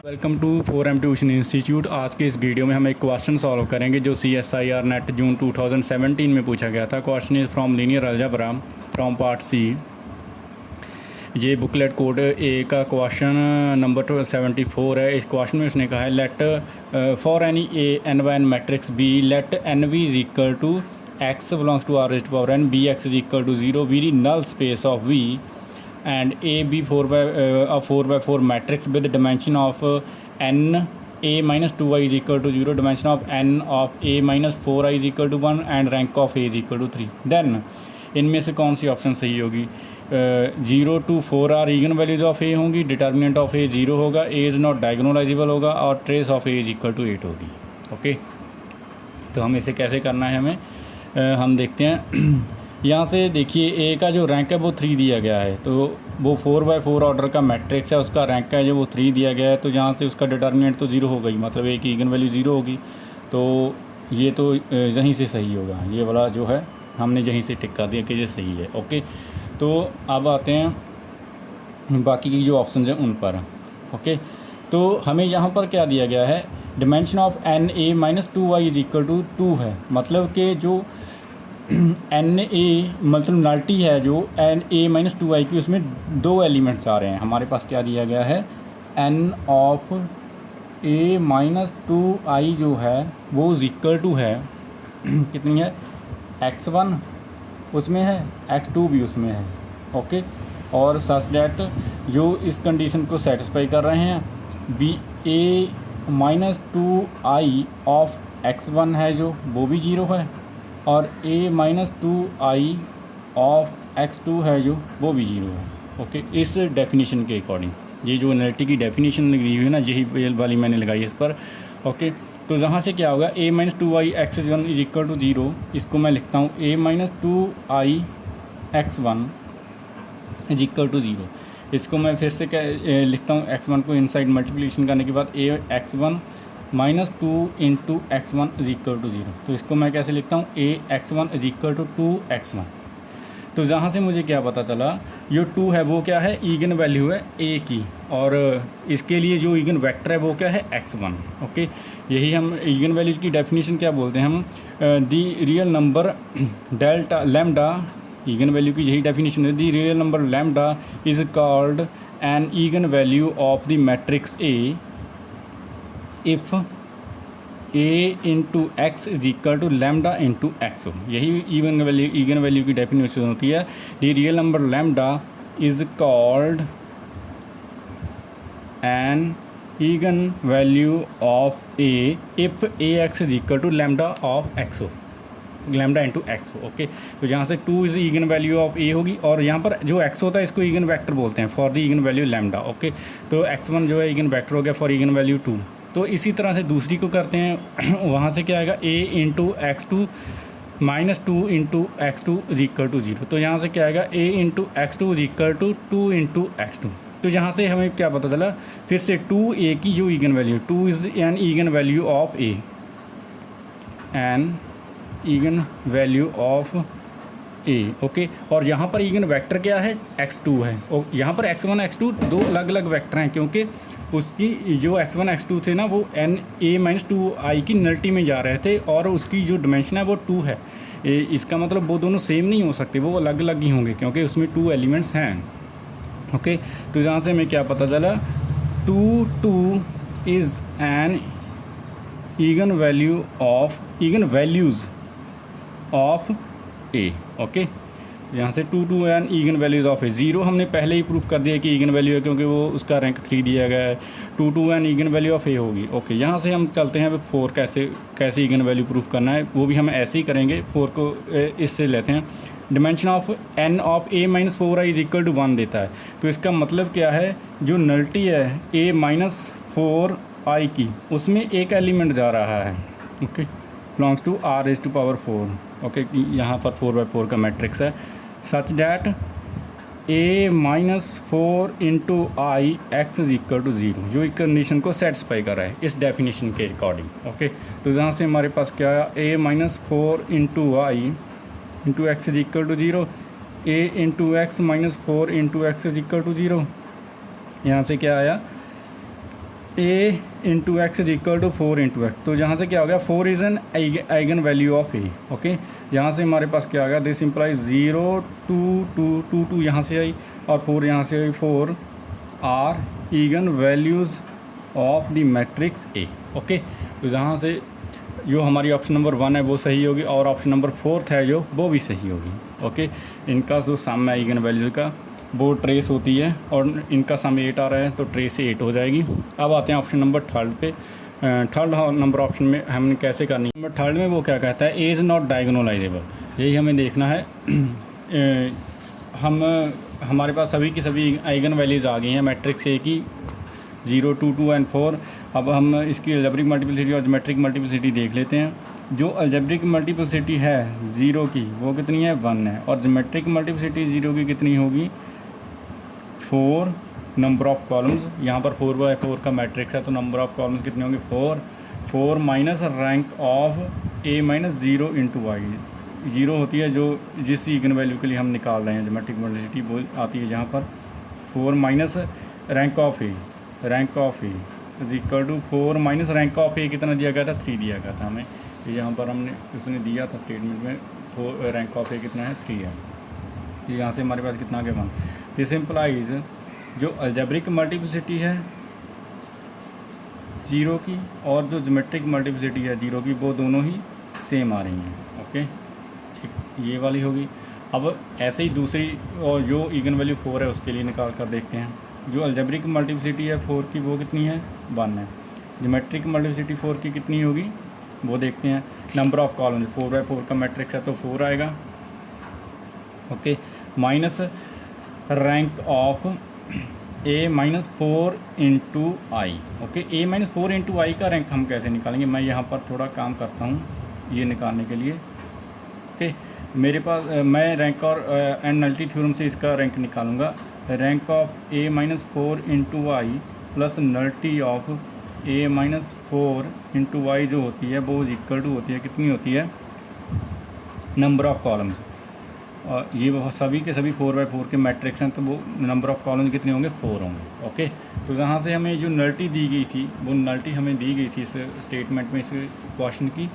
Welcome to 4M tuition institute. आज के इस वीडियो में हम एक क्वेश्चन सॉल्व करेंगे जो CSIR नेट जून 2017 में पूछा गया था। Question is from linear algebra from part C. ये बुकलेट कोड ए का क्वेश्चन नंबर 74 है। इस क्वेश्चन में उसने कहा है let for any A N by N matrix B let N B is equal to X belongs to R raised to power N B X is equal to 0 be the null space of V and A be 4 by 4 matrix with dimension of n a minus 2i is equal to 0, dimension of n of a minus 4i is equal to 1 and rank of a is equal to 3। Then इनमें से कौन C option सही होगी? 0 to 4 are eigen values of A होंगी, determinant of ए 0 होगा, A is not diagonalizable होगा और trace of A is equal to 8 होगी। ओके, तो हम इसे कैसे करना है हमें हम देखते हैं। यहाँ से देखिए ए का जो रैंक है वो 3 दिया गया है, तो वो 4 by 4 ऑर्डर का मैट्रिक्स है, उसका रैंक है जो वो 3 दिया गया है, तो यहाँ से उसका डिटर्मिनेंट तो 0 हो गई, मतलब ए की ईगन वैल्यू 0 होगी। तो ये तो यहीं से सही होगा, ये वाला जो है हमने यहीं से टिक कर दिया कि ये सही है। ओके, तो अब आते हैं बाकी की जो ऑप्शन हैं उन पर। ओके, तो हमें यहाँ पर क्या दिया गया है? Dimension of N A minus 2i is equal to 2 है, मतलब कि जो एन ए मतलब नल्टी है जो एन ए माइनस 2i की, उसमें 2 एलिमेंट्स आ रहे हैं। हमारे पास क्या दिया गया है? N of A minus 2i जो है वो इज इक्वल टू है कितनी है? x1 उसमें है, x2 भी उसमें है। ओके, और सच डैट जो इस कंडीशन को सेटिस्फाई कर रहे हैं B A minus 2i of x1 है जो वो भी 0 है, और a minus 2i of x2 है जो वो भी 0 है। ओके, इस डेफिनेशन के अकॉर्डिंग ये जो एनएलटी की डेफिनेशन लगी हुई है ना, यही वाली मैंने लगाई है इस पर। ओके, तो यहाँ से क्या होगा? a minus 2i x1 is equal to 0, इसको मैं लिखता हूँ a minus 2i x1 is equal to 0। इसको मैं फिर से क्या लिखता हूँ? x1 को इनसाइड मल्टीप्लिकेशन करने के बाद a x1 minus 2 into x1 is equal to 0। तो इसको मैं कैसे लिखता हूँ? a x1 is equal to 2x1। तो जहाँ से मुझे क्या पता चला, जो 2 है वो क्या है? ईगन वैल्यू है a की, और इसके लिए जो ईगन वेक्टर है वो क्या है? x1। ओके, यही हम ईगन वैल्यू की डेफिनेशन क्या बोलते हैं हम? The real number delta lambda, eigen value की यही डेफिनेशन है। The real number lambda is called an eigen value of the matrix a if a into x is equal to lambda into x हो। यही eigen value की definition होती है। The real number lambda is called an eigen value of a if a x is equal to lambda of x हो, lambda into x हो। Okay, तो यहाँ से 2 is again value of a होगी, और यहाँ पर जो x होता है इसको ईगन वेक्टर बोलते हैं for the again value lambda. Okay, तो x1 जो है ईगन वेक्टर हो गया फॉर ईगन वैल्यू 2। तो इसी तरह से दूसरी को करते हैं। वहाँ से क्या आएगा? a into x2 minus 2 into x2 is equal to 0। तो यहाँ से क्या आएगा? a into x2 is equal to 2 into x2। तो यहाँ से हमें क्या पता चला? फिर से 2a की जो eigen value, 2 is an eigen value of a, an eigen value of a। Okay, और यहाँ पर ईगन वेक्टर क्या है? x2 है, और यहाँ पर x1 x2 दो अलग अलग वेक्टर हैं, क्योंकि उसकी जो x1 x2 थे ना वो एन a माइनस 2i की नल्टी में जा रहे थे, और उसकी जो डिमेंशन है वो 2 है। इसका मतलब वो दोनों सेम नहीं हो सकते, वो अलग अलग ही होंगे क्योंकि उसमें 2 एलिमेंट्स हैं। ओके, तो यहाँ से हमें क्या पता चला? 2 is an eigen value of again values of a। Okay, यहाँ से 2 एन ईगन वैल्यूज़ ऑफ ए 0 हमने पहले ही प्रूफ कर दिया कि ईगन वैल्यू है, क्योंकि वो उसका रैंक 3 दिया गया है। 2 एन ईगन वैल्यू ऑफ ए होगी। ओके, यहाँ से हम चलते हैं 4 कैसे ईगन वैल्यू प्रूफ करना है, वो भी हम ऐसे ही करेंगे। 4 को इससे लेते हैं। Dimension of N of a minus 4i is equal to 1 देता है, तो इसका मतलब क्या है? जो नल्टी है a माइनस 4i की, उसमें एक एलिमेंट जा रहा है। Okay, belongs to r raised to power 4। Okay, यहाँ पर 4 by 4 का मैट्रिक्स है, such that a minus 4 into I X is equal to 0, जो एक कंडीशन को सेटिस्फाई कर रहा है इस डेफिनेशन के अकॉर्डिंग। ओके, तो जहाँ से हमारे पास क्या है? a minus 4 into I into x is equal to 0, a into x minus 4 into x is equal to 0। यहाँ से क्या आया? A into x is equal to 4 into x. तो यहाँ से क्या हो गया, 4 is an eigen value of A. Okay, यहाँ से हमारे पास क्या आ गया, दिस इम्प्लाइज 0 2 2 2 2 यहाँ से आई और 4 यहाँ से आई। 4 are eigen values of the matrix A. Okay, तो यहाँ से जो हमारी ऑप्शन नंबर 1 है वो सही होगी और ऑप्शन नंबर 4 है जो वो भी सही होगी। ओके, इनका जो सम है ईगन वैल्यू का वो ट्रेस होती है और इनका सम 8 आ रहा है तो ट्रेस से 8 हो जाएगी। अब आते हैं ऑप्शन नंबर 3 पे। थर्ड नंबर ऑप्शन में हमने कैसे करनी है। नंबर 3 में वो क्या कहता है, ए इज़ नॉट डायगोनलाइजेबल। यही हमें देखना है। हमारे पास सभी की सभी आइगन वैल्यूज़ आ गई हैं मैट्रिक्स ए की 0 2 2 एंड 4। अब हम इसकी अलजेब्रिक मल्टीप्लिसिटी और ज्योमेट्रिक मल्टीप्लिसिटी देख लेते हैं। जो अलजेब्रिक मल्टीप्लिसिटी है 0 की वो कितनी है, 1 है, और ज्योमेट्रिक मल्टीप्लिसिटी 0 की कितनी होगी, 4 नंबर ऑफ कॉलम्स। यहाँ पर 4/4 का मैट्रिक्स है तो नंबर ऑफ कॉलम्स कितने होंगे, 4 minus rank of A minus 0 into Y. 0 होती है जो जिस ईगन वैल्यू के लिए हम निकाल रहे हैं, ज्योमेट्रिक मल्टीप्लिसिटी वो आती है जहाँ पर 4 minus rank of A is equal to 4 minus rank of A कितना दिया गया था, 3 दिया गया था हमें। तो यहाँ पर हमने उसने दिया था स्टेटमेंट में 4 रैंक ऑफ ए कितना है, 3 है। तो यहाँ से हमारे पास कितना आ गया, 1। दिस इम्प्लाइज जो अलजेब्रिक मल्टीप्लिसिटी है 0 की और जो ज्योमेट्रिक मल्टीप्लिसिटी है 0 की वो दोनों ही सेम आ रही हैं। ओके, एक ये वाली होगी। अब ऐसे ही दूसरी और जो ईगन वैल्यू 4 है उसके लिए निकाल कर देखते हैं। जो अलजेब्रिक मल्टीप्लिसिटी है 4 की वो कितनी है, 1 है। ज्योमेट्रिक मल्टीप्लिसिटी 4 की कितनी होगी वो देखते हैं। नंबर ऑफ कॉलम 4/4 का मैट्रिक्स है तो 4 आएगा। Okay, minus rank of A minus 4 into I. Okay, A minus 4 into I का रैंक हम कैसे निकालेंगे, मैं यहाँ पर थोड़ा काम करता हूँ ये निकालने के लिए। ओके, मेरे पास मैं रैंक और एंड नल्टी थ्योरम से इसका रैंक निकालूंगा। Rank of A minus 4 into Y plus nullity of A minus 4 into Y जो होती है वो इक्वल टू होती है, कितनी होती है, नंबर ऑफ कॉलम्स। और ये सभी के सभी 4/4 के मैट्रिक्स हैं तो वो नंबर ऑफ कॉलम्स कितने होंगे, 4 होंगे। ओके, तो यहाँ से हमें जो नल्टी दी गई थी वो नल्टी हमें दी गई थी इस स्टेटमेंट में, इस क्वेश्चन की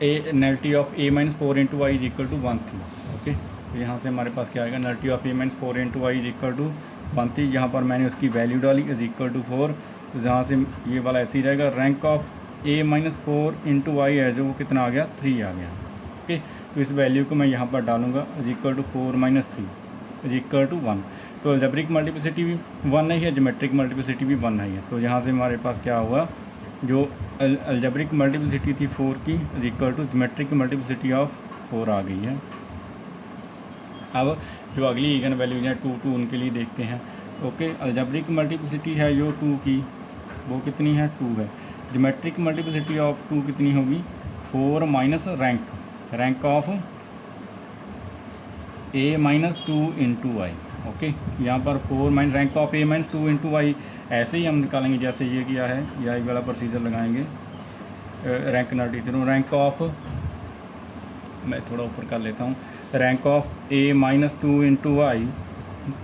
a nullity of A minus 4 into Y is equal to 1 थी। ओके, तो यहाँ से हमारे पास क्या आएगा, nullity of A minus 4 into Y is equal to 1 थी। यहाँ पर मैंने उसकी वैल्यू डाली इज इक्वल टू 4। तो जहाँ से ये वाला ऐसे ही रहेगा। Rank of A minus 4 into Y है जो वो कितना आ गया, 3 आ गया। ओके, तो इस वैल्यू को मैं यहाँ पर डालूंगा is equal to 4 minus 3 is equal to 1। तो अलजेब्रिक मल्टीप्लिसिटी भी 1 है, ज्योमेट्रिक मल्टीप्लिसिटी भी 1 है। तो यहाँ से हमारे पास क्या हुआ, जो अलजेब्रिक मल्टीप्लिसिटी थी 4 की is equal to geometric multiplicity of 4 आ गई है। अब जो अगली ईगन वैल्यूज हैं 2 2 उनके लिए देखते हैं। ओके, अलजेब्रिक मल्टीप्लिसिटी है जो 2 की वो कितनी है, 2 है। ज्योमेट्रिक मल्टीप्लिसिटी ऑफ 2 कितनी होगी, 4 minus rank of A minus 2 into Y. Okay, यहाँ पर 4 minus rank of A minus 2 into Y ऐसे ही हम निकालेंगे जैसे ये किया है, यही वाला प्रोसीजर लगाएंगे। Rank nullity theorem, rank of, मैं थोड़ा ऊपर कर लेता हूँ, rank of A minus 2 into Y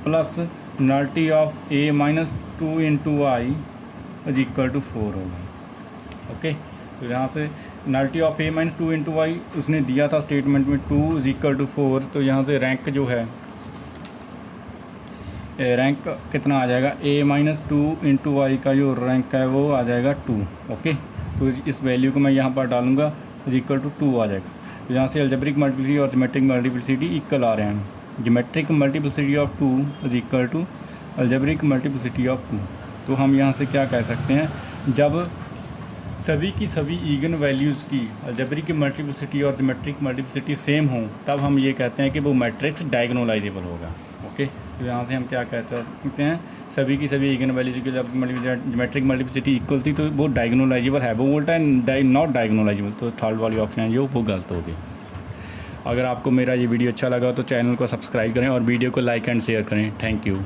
plus nullity of A minus 2 into Y is equal to 4 होगा। ओके, तो यहाँ से nullity of A minus 2 into Y उसने दिया था स्टेटमेंट में 2 इज इक्वल टू 4। तो यहाँ से रैंक जो है, रैंक कितना आ जाएगा, ए माइनस 2 इंटू वाई का जो रैंक है वो आ जाएगा 2। ओके, तो इस वैल्यू को मैं यहाँ पर डालूंगा इज इक्वल टू 2 आ जाएगा। तो यहाँ से अलजेब्रिक मल्टीप्लिसिटी और ज्योमेट्रिक मल्टीप्लिसिटी इक्वल आ रहे हैं। Geometric multiplicity of 2 is equal to algebraic multiplicity of 2। तो हम यहाँ से क्या कह सकते हैं, जब सभी की सभी ईगन वैल्यूज़ की अलजेब्रिक मल्टीप्लिसिटी और ज्योमेट्रिक मल्टीप्लिसिटी सेम हो तब हम ये कहते हैं कि वो मैट्रिक्स डायगोनलाइजेबल होगा। ओके, तो यहाँ से हम क्या कहते हैं, सभी की सभी ईगन वैल्यूज की जब ज्योमेट्रिक मल्टीप्लिसिटी इक्वल थी तो वो डायगोनलाइजेबल है, वो बोलता है नॉट डायगोनलाइजेबल। तो थर्ड वाली ऑप्शन है जो वो गलत होगी। अगर आपको मेरा ये वीडियो अच्छा लगा तो चैनल को सब्सक्राइब करें और वीडियो को लाइक एंड शेयर करें। Thank you.